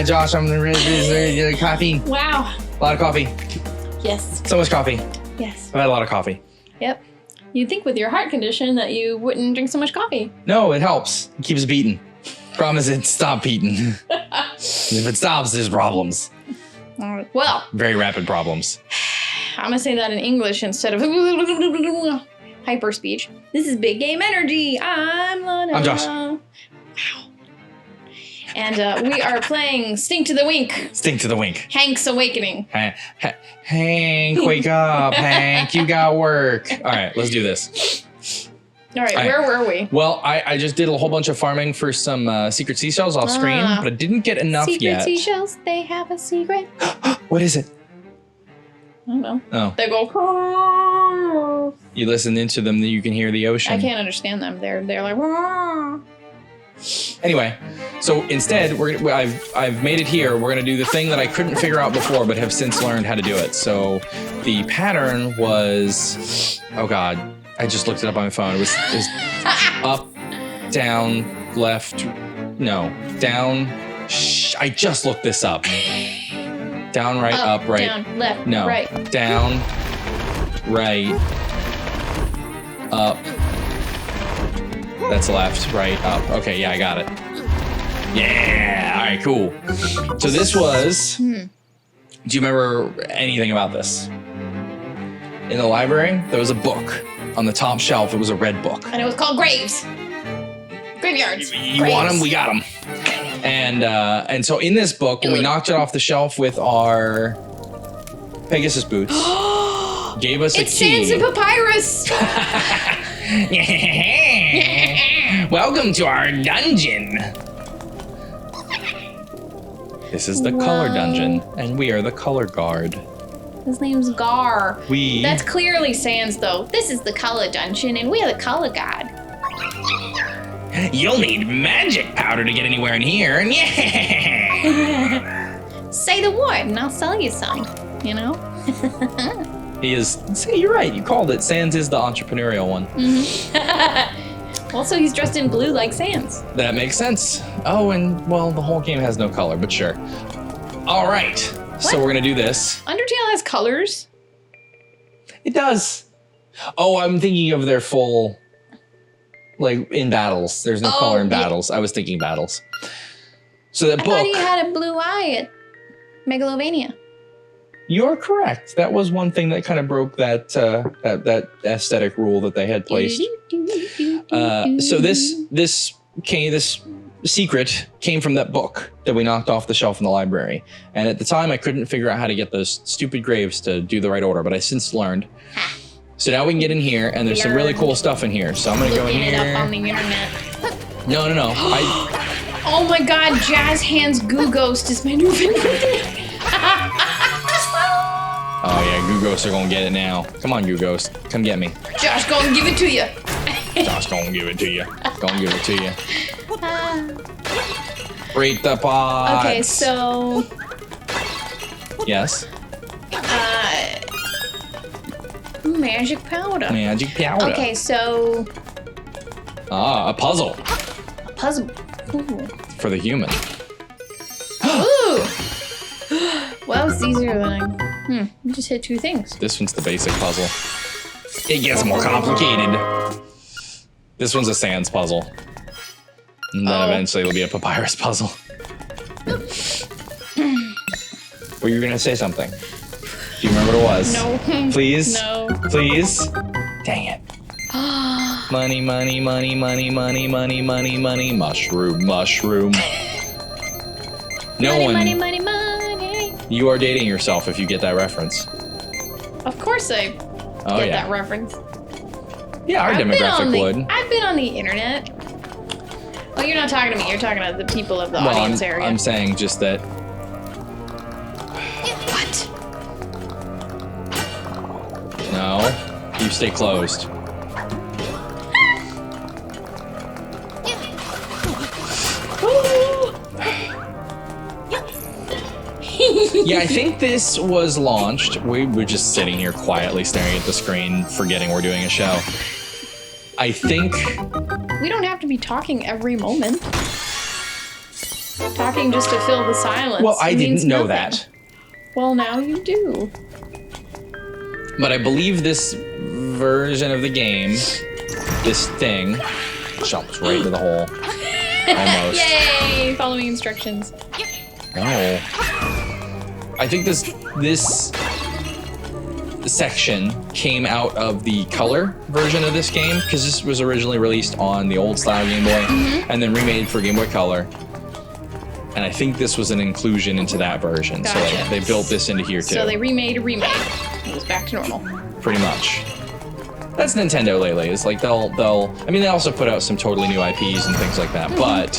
Josh. I'm the coffee. Wow. A lot of coffee. Yes. So much coffee. Yes. I've had a lot of coffee. Yep. You'd think with your heart condition that you wouldn't drink so much coffee. No, it helps. It keeps beating. Problem is it stopped beating. If it stops, there's problems. Well. Very rapid problems. I'm going to say that in English instead of hyper speech. This is Big Game Energy. I'm Lana. I'm Josh. Wow. And we are playing Stink to the Wink. Stink to the Wink. Hank's Awakening. Hank, wake up. Hank, you got work. All right, let's do this. All right, where were we? Well, I just did a whole bunch of farming for some secret seashells off screen, but I didn't get enough yet. Secret seashells, they have a secret. What is it? I don't know. Oh. They go. You listen into them, then you can hear the ocean. I can't understand them. They're like. Wah. Anyway, so instead, I've made it here. We're gonna do the thing that I couldn't figure out before, but have since learned how to do it. So the pattern was, oh god, I just looked it up on my phone. It was up, down, left, no, down. I just looked this up. Down, right, up, right. Down, left, no, right. Down, right, up. That's left, right, up. Okay, yeah, I got it. Yeah, all right, cool. So this was, do you remember anything about this? In the library, there was a book. On the top shelf, it was a red book. And it was called Graves. Graveyards. You want them? We got them. And so in this book, when we knocked it off the shelf with our Pegasus boots, gave us a key. It's Sans and Papyrus. Welcome to our dungeon. This is the color dungeon, and we are the color guard. His name's Gar. That's clearly Sans, though. This is the color dungeon, and we are the color guard. You'll need magic powder to get anywhere in here, and yeah. Say the word, and I'll sell you some. You know. He is. See, you're right. You called it. Sans is the entrepreneurial one. Mm-hmm. Also, he's dressed in blue like Sans. That makes sense. Oh, and well, the whole game has no color, but sure. All right. So we're gonna do this. Undertale has colors. It does. Oh, I'm thinking of their full, like in battles. There's no color in battles. I was thinking battles. So that book. I thought he had a blue eye at Megalovania. You're correct. That was one thing that kind of broke that that aesthetic rule that they had placed. So this secret came from that book that we knocked off the shelf in the library. And at the time, I couldn't figure out how to get those stupid graves to do the right order, but I since learned. So now we can get in here, and there's some really cool stuff in here. So I'm gonna go in here. Looking it up on the internet. No. Oh my God! Jazz Hands Goo Ghost is my new favorite. Oh yeah, Goo Ghosts are gonna get it now. Come on, Goo Ghost, come get me. Josh, gonna give it to you. Josh, gonna give it to you. Gonna give it to you. Rate the pot. Okay, so. Yes. Magic powder. Magic powder. Okay, so. A puzzle. A puzzle. Ooh. For the human. Ooh. Well, it's easier than I. You just hit two things. This one's the basic puzzle. It gets more complicated. This one's a Sans puzzle. And then eventually it'll be a Papyrus puzzle. Well, you were gonna say something. Do you remember what it was? No. Please? No. Please? Dang it. Money, money, money, money, money, money, money, money, mushroom, mushroom. No one. Money, money, money. You are dating yourself if you get that reference. Of course I get that reference. Yeah, our demographic would. I've been on the internet. Well, you're not talking to me. You're talking to the people of the audience area. I'm saying just that. What? No, you stay closed. Yeah, I think this was launched. We were just sitting here quietly staring at the screen, forgetting we're doing a show. I think... We don't have to be talking every moment. Talking just to fill the silence. Well, I means didn't know nothing. that. Well, now you do. But I believe this version of the game, this thing, jumps right into the hole. Almost. Yay! Following instructions. No. I think this section came out of the color version of this game, because this was originally released on the old style Game Boy and then remade for Game Boy Color. And I think this was an inclusion into that version. Gotcha. So they built this into here too. So they remade a remake. It was back to normal. Pretty much. That's Nintendo lately. It's like they'll I mean, they also put out some totally new IPs and things like that, but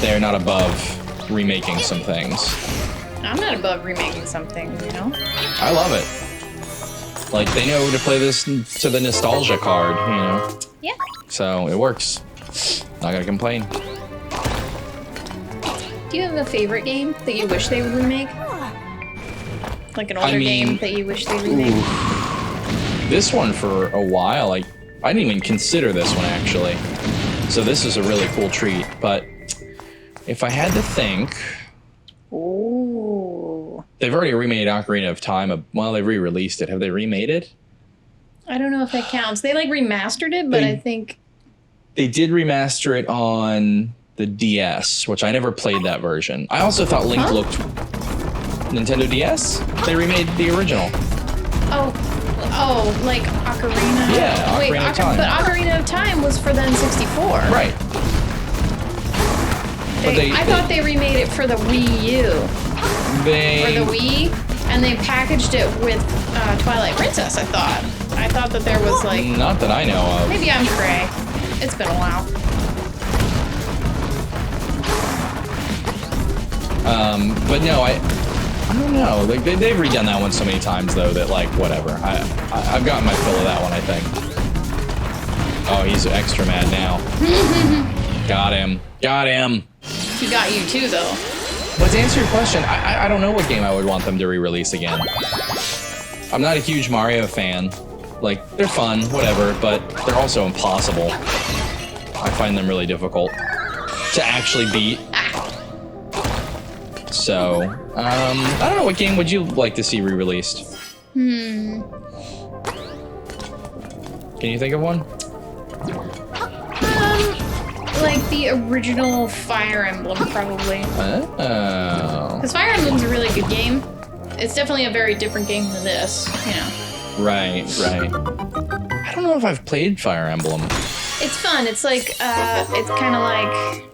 they're not above remaking some things. I'm not above remaking something, you know? I love it. Like, they know to play this to the nostalgia card, you know? Yeah. So it works. Not gonna complain. Do you have a favorite game that you wish they would remake? Like an older game that you wish they remake? This one for a while, like, I didn't even consider this one actually. So this is a really cool treat, but if I had to think, Ooh. they've already remade Ocarina of Time. Well, they re-released it. Have they remade it? I don't know if that counts. They like remastered it, but I think they did remaster it on the DS, which I never played that version. I also thought Link looked Nintendo DS. They remade the original. Oh, like Ocarina. Yeah, Wait, Ocarina of Time. But Ocarina of Time was for the N64. Right. I thought they remade it for the Wii U. Or the Wii, and they packaged it with Twilight Princess, I thought that there was like... Not that I know of. Maybe I'm cray. It's been a while. But no, I don't know. Like they've redone that one so many times though that like whatever. I've gotten my fill of that one, I think. Oh, he's extra mad now. Got him. He got you too, though. But to answer your question, I don't know what game I would want them to re-release again. I'm not a huge Mario fan. Like, they're fun, whatever, but they're also impossible. I find them really difficult to actually beat. So, I don't know, what game would you like to see re-released? Can you think of one? Like the original Fire Emblem, probably. Oh. Because Fire Emblem's a really good game. It's definitely a very different game than this, you know. Right. I don't know if I've played Fire Emblem. It's fun. It's like, it's kind of like...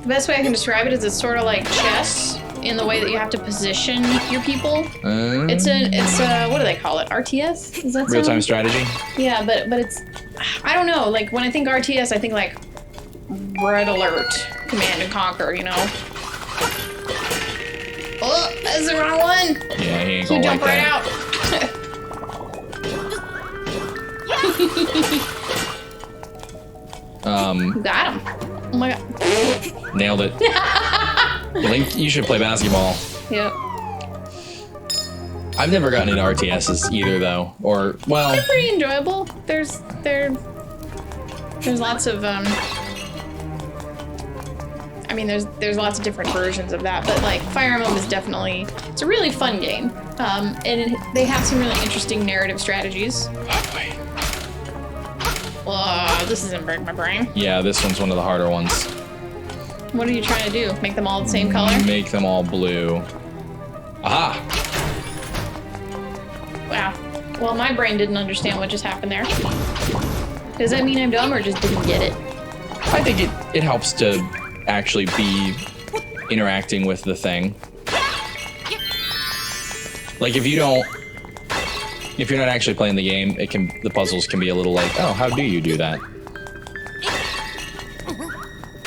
The best way I can describe it is it's sort of like chess in the way that you have to position your people. It's a what do they call it? RTS? Is that real-time strategy? Yeah, but it's, I don't know. Like when I think RTS, I think like Red Alert, Command and Conquer. You know. Oh, that's the wrong one. Yeah, he ain't He gonna jumped like right that. out. You got him. Oh my god. Nailed it. Link, you should play basketball. Yep. I've never gotten into RTSs either, though. Or, well... They're pretty enjoyable. There's lots of, I mean, there's lots of different versions of that, but, like, Fire Emblem is definitely... It's a really fun game. And they have some really interesting narrative strategies. Whoa, this isn't breaking my brain. Yeah, this one's one of the harder ones. What are you trying to do? Make them all the same color? Make them all blue. Aha! Wow. Well, my brain didn't understand what just happened there. Does that mean I'm dumb or just didn't get it? I think it helps to actually be interacting with the thing. Like, if you're not actually playing the game, the puzzles can be a little like, oh, how do you do that?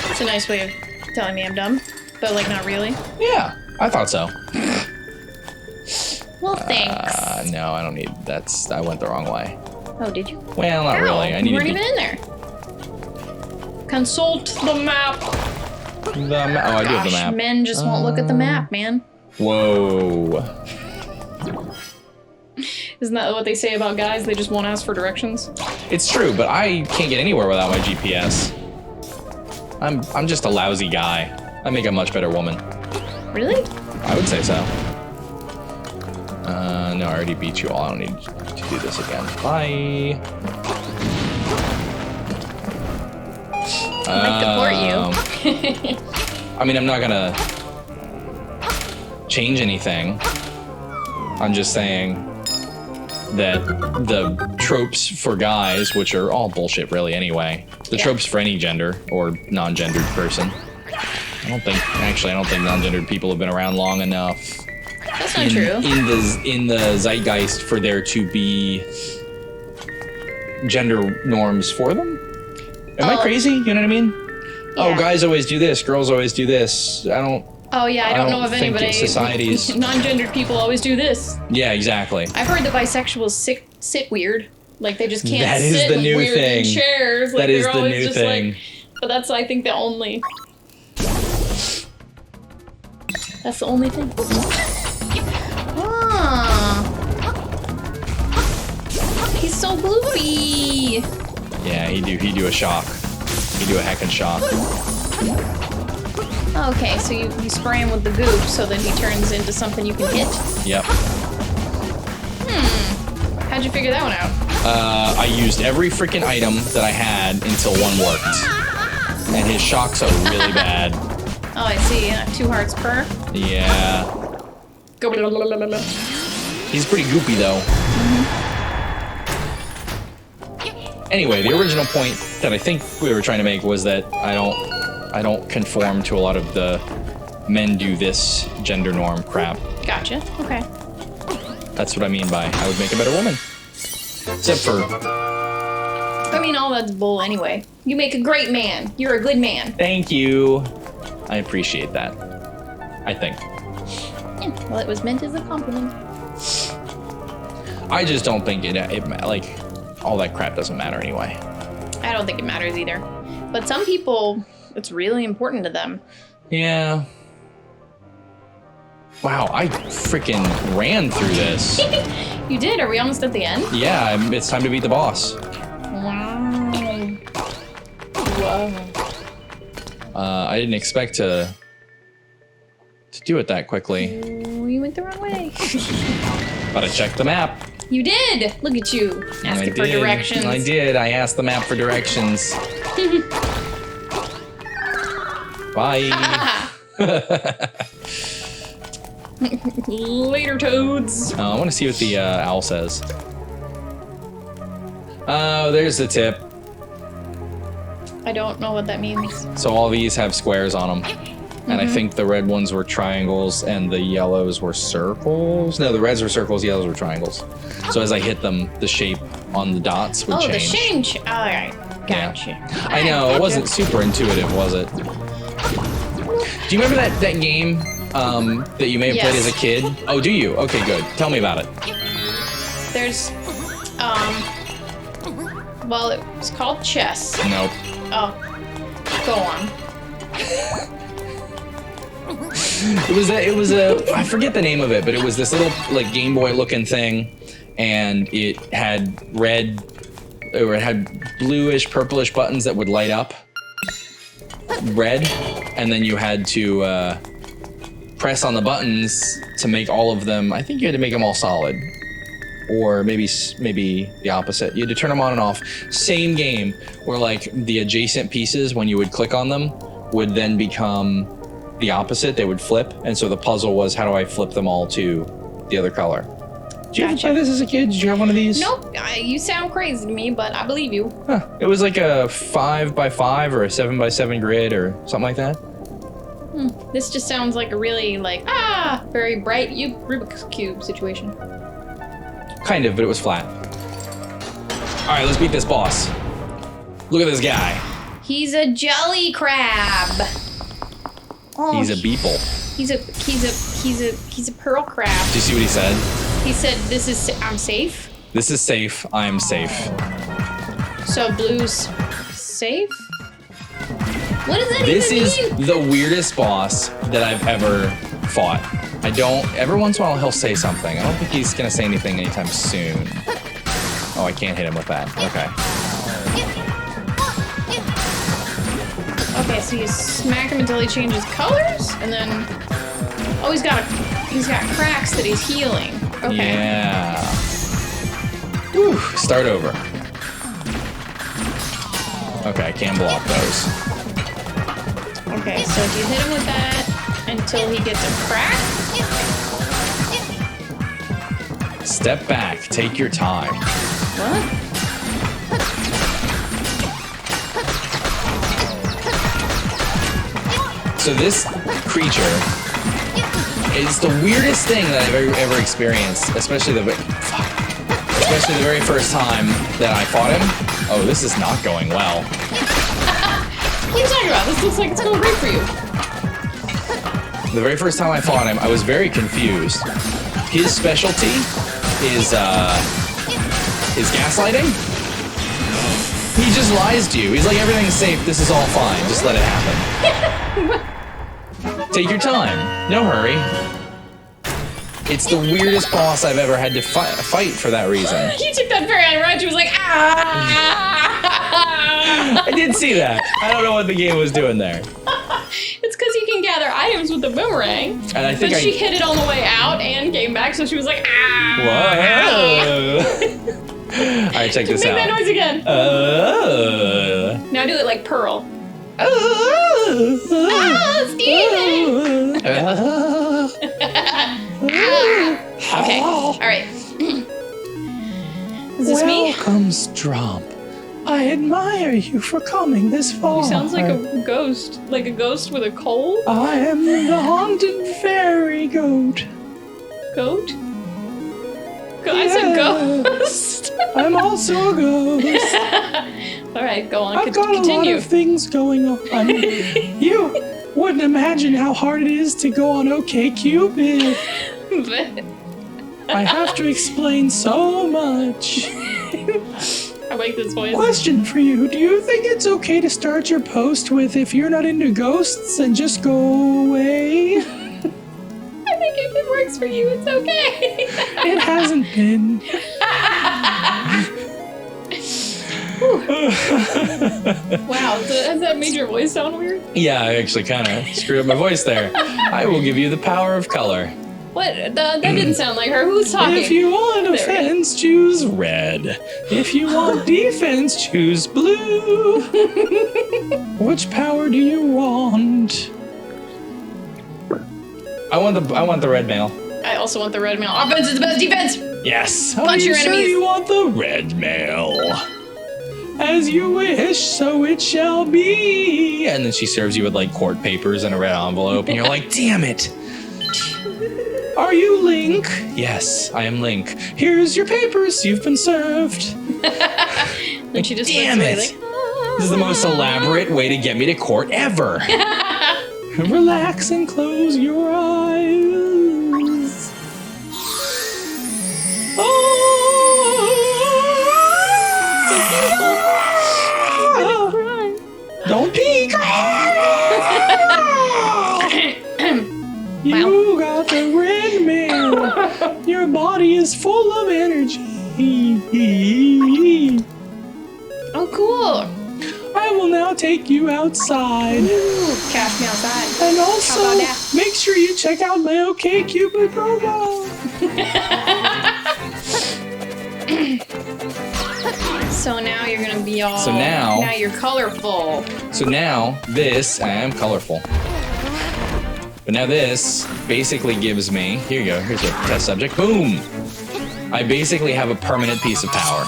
It's a nice way of telling me I'm dumb, but like not really. Yeah, I thought so. Well, thanks. No, I don't need. I went the wrong way. Oh, did you? Well, not really. I You need weren't to even in there. Consult the map. Oh, I do have the map. Men just won't look at the map, man. Whoa. Isn't that what they say about guys? They just won't ask for directions. It's true, but I can't get anywhere without my GPS. I'm just a lousy guy. I make a much better woman. Really? I would say so. No, I already beat you all. I don't need to do this again. Bye. I might deport you. I mean, I'm not gonna change anything. I'm just saying that the tropes for guys, which are all bullshit really anyway, the tropes for any gender or non-gendered person. I don't think non-gendered people have been around long enough. That's not true. In the zeitgeist for there to be gender norms for them. Am I crazy? You know what I mean? Yeah. Oh, guys always do this, girls always do this. I don't know if anybody. Societies. Non-gendered people always do this. Yeah, I I've heard that bisexuals sit weird. Like they just can't that is sit the in new weird thing. chairs. Like that is they're the always new just thing. Like, but that's, I think, the only. That's the only thing. Ah. He's so gloopy. Yeah, he do a shock. He do a heckin' shock. Okay, so you spray him with the goop, so then he turns into something you can hit. Yep. How'd you figure that one out? I used every freaking item that I had until one worked. And his shocks are really bad. Oh, I see. 2 hearts per. Yeah. Go. He's pretty goopy though. Anyway, the original point that I think we were trying to make was that I don't conform to a lot of the men do this gender norm crap. Gotcha. Okay. That's what I mean by I would make a better woman. Except for... I mean, all that's bull anyway. You make a great man. You're a good man. Thank you. I appreciate that. I think. Yeah, well, it was meant as a compliment. I just don't think it like, all that crap doesn't matter anyway. I don't think it matters either. But some people, it's really important to them. Yeah. Wow, I freaking ran through this. You did? Are we almost at the end? Yeah, it's time to beat the boss. Wow. Whoa. I didn't expect to do it that quickly. Oh, you went the wrong way. But I checked the map. You did! Look at you, asking for directions. I did. I asked the map for directions. Bye. Later, toads. I want to see what the owl says. Oh, there's the tip. I don't know what that means. So all these have squares on them. And I think the red ones were triangles and the yellows were circles. No, the reds were circles, yellows were triangles. So as I hit them, the shape on the dots would change. Oh, the change. All right. Gotcha. Yeah. I know, it wasn't super intuitive, was it? Do you remember that game that you may have played as a kid? Oh, do you? Okay, good. Tell me about it. There's, well, it's called chess. Nope. Oh, go on. It was a I forget the name of it, but it was this little like Game Boy looking thing, and it had bluish, purplish buttons that would light up red, and then you had to press on the buttons to make all of them. I think you had to make them all solid, or maybe the opposite. You had to turn them on and off. Same game where like the adjacent pieces, when you would click on them, would then become the opposite. They would flip, and so the puzzle was, how do I flip them all to the other color? Did you ever play this as a kid? Did you have one of these? Nope. You sound crazy to me, but I believe you. Huh. It was like a 5x5 or a 7x7 grid or something like that. This just sounds like a really very bright Rubik's Cube situation. Kind of, but it was flat. All right, let's beat this boss. Look at this guy. He's a jelly crab. Oh, he's a beeple. He's a pearl crab. Do you see what he said? He said, I'm safe. This is safe. I'm safe. So blue's safe? What does that this even mean? This is the weirdest boss that I've ever fought. Every once in a while he'll say something. I don't think he's gonna say anything anytime soon. Oh, I can't hit him with that. Okay. Okay, so you smack him until he changes colors, and then he's got cracks that he's healing. Okay. Yeah. Whew, start over. Okay, I can block those. Okay, so if you hit him with that until he gets a crack. Step back. Take your time. What? So this creature is the weirdest thing that I've ever experienced, especially the very first time that I fought him. Oh, this is not going well. What are you talking about? This looks like it's going great for you. The very first time I fought him, I was very confused. His specialty is gaslighting. He just lies to you. He's like, everything's safe. This is all fine. Just let it happen. Take your time. No hurry. It's the weirdest boss I've ever had to fight for that reason. He took that fairy on ride. She was like, ah! I did see that. I don't know what the game was doing there. It's because you can gather items with the boomerang. And I think she hit it on the way out and came back, so she was like, ah! Whoa. All right, check this out. Make that noise again. Now do it like Pearl. Steven! Okay, all right. Is this me? Welcome, Stromp. I admire you for coming this far. He sounds like a ghost with a cold. I am the haunted fairy goat. Goat? I said ghost. I'm also a ghost. All right, go on. I've got a lot of things going on. You wouldn't imagine how hard it is to go on OkCupid. I have to explain so much. I like this voice. Question for you. Do you think it's okay to start your post with "if you're not into ghosts and just go away"? I think if it works for you, it's okay. It hasn't been. Wow, has that made your voice sound weird? Yeah, I actually kind of screwed up my voice there. I will give you the power of color. What? That didn't sound like her. Who's talking? If you want offense, choose red. If you want defense, choose blue. Which power do you want? I want the red mail. I also want the red mail. Offense is the best defense. Yes. Punch your enemies. So you want the red mail. As you wish, so it shall be. And then she serves you with like court papers in a red envelope, and you're like, damn it. Are you Link? Yes, I am Link. Here's your papers. You've been served. Then she just damn it. like, This is the most elaborate way to get me to court ever. Relax and close your eyes. Don't peek! You got the red mail. Your body is full of energy. oh, cool. I will now take you outside. Ooh, cash me outside. And also, How about that? make sure you check out my OkCupid profile. So now you're gonna be all. So now you're colorful. So now this, I am colorful. But now this basically gives me, here you go, here's your test subject, boom! I basically have a permanent piece of power.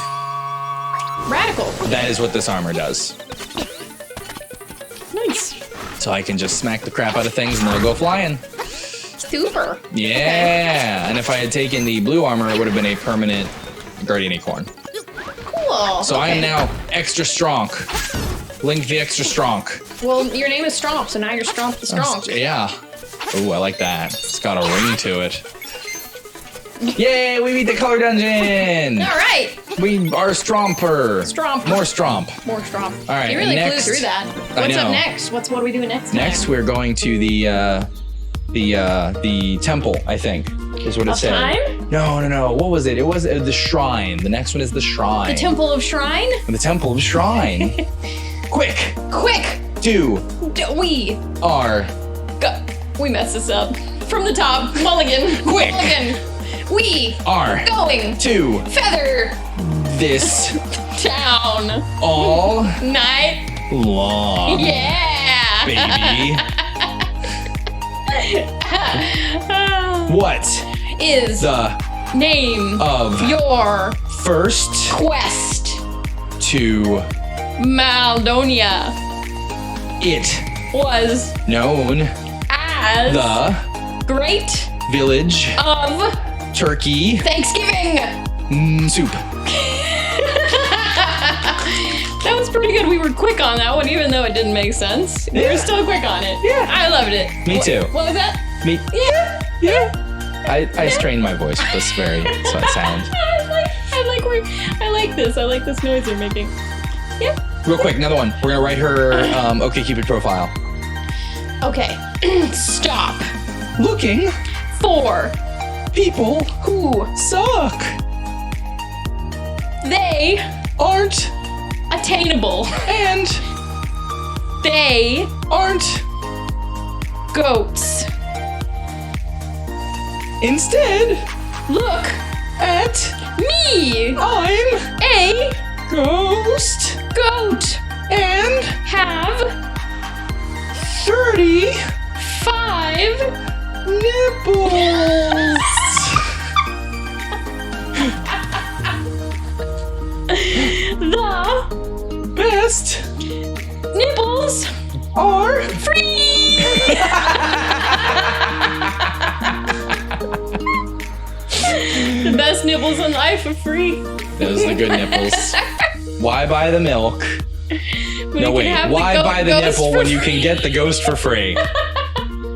Radical. That is what this armor does. Nice. So I can just smack the crap out of things and they'll go flying. Super. Yeah, okay. And if I had taken the blue armor, it would have been a permanent Guardian Acorn. Cool. So I am now extra strong. Link the extra strong. Well, your name is Stromp, so now you're Stromp the Strong. Yeah. Ooh, I like that. It's got a ring to it. Yay, we beat the color dungeon! All right. We are Stromper. Stromp. More Stromp. More Stromp. All right. You really next, flew through that. What's up next? What are we doing next? Next, we're going to the temple. I think is what it said. Time? No. What was it? It was the shrine. The next one is the shrine. The Temple of Shrine. The Temple of Shrine. Quick. 2 We. are Go. We messed this up. From the top. Mulligan. Quick. Mulligan. We are going to feather this town all night long. Yeah. Baby. What is the name of your first quest to Maldonia? It Was known as the great village of turkey Thanksgiving. soup. That was pretty good. We were quick on that one, even though it didn't make sense. We were still quick on it. Yeah. I loved it. Me too. What was that? Me. Yeah. I strained my voice with this very sound. I like this. I like this noise you're making. Yep. Real quick, another one. We're gonna write her OkCupid profile. Okay. Stop. Looking For people who suck. they Aren't attainable. and They aren't goats. instead Look at me. I'm A ghost goat. and Have 35 nipples. the Best nipples are free. The best nipples in life are free. those are the good nipples. Why buy the milk? We No, can wait. have Why the buy the ghost nipple for when you free. can get the ghost for free?